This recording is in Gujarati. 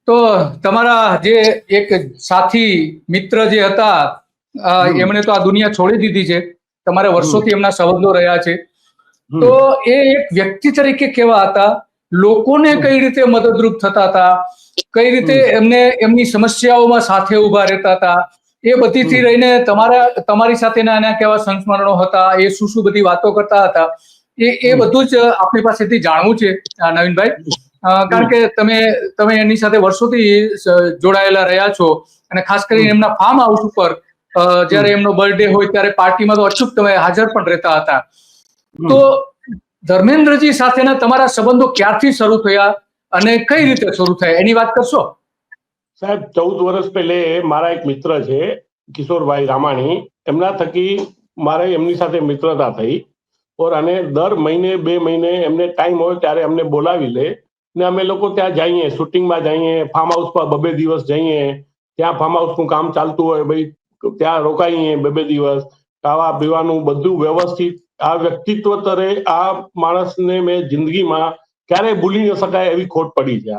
તો તમારા જે એક સાથી મિત્ર જે હતા એમણે તો આ દુનિયા છોડી દીધી છે. તમારે વર્ષોથી એમના સંબંધો રહ્યા છે. તો એ એક વ્યક્તિ તરીકે કેવા હતા, લોકોને કઈ રીતે મદદરૂપ થતા હતા, કઈ રીતે એમને એમની સમસ્યાઓમાં સાથે ઉભા રહેતા હતા, એ બધીથી રહીને તમારી સાથેના એના કેવા સંસ્મરણો હતા, એ શું શું બધી વાતો કરતા હતા, એ બધું જ આપણી પાસેથી જાણવું છે નવીનભાઈ. કારણ કે તમે એની સાથે વર્ષોથી જોડાયેલા રહ્યા છો, અને ખાસ કરીને એમના ફાર્મ હાઉસ ઉપર જયારે એમનો બર્થડે હોય ત્યારે પાર્ટીમાં તો અચૂક તમે હાજર પણ રહેતા હતા. તો ધર્મેન્દ્રજી સાથેના તમારા સંબંધો ક્યારથી શરૂ થયા અને કઈ રીતે શરૂ થયા એની વાત કરશો? સાહેબ, 14 વર્ષ પહેલે મારા એક મિત્ર છે કિશોરભાઈ રામાણી, એમના થકી મારે એમની સાથે મિત્રતા થઈ. અને દર મહિને 2 મહિને એમને ટાઈમ હોય ત્યારે અમને બોલાવી લે ને અમે લોકો ત્યાં જઈએ, શૂટિંગમાં જઈએ, ફાર્મ હાઉસ પર 2-2 દિવસ જઈએ. ત્યાં ફાર્મ હાઉસનું કામ ચાલતું હોય, ભાઈ ત્યાં રોકાઈએ 2-2 દિવસ, ખાવા પીવાનું બધું વ્યવસ્થિત. આ વ્યક્તિત્વ તરે આ માણસને મેં જિંદગીમાં ક્યારેય ભૂલી ન શકાય એવી ખોટ પડી છે.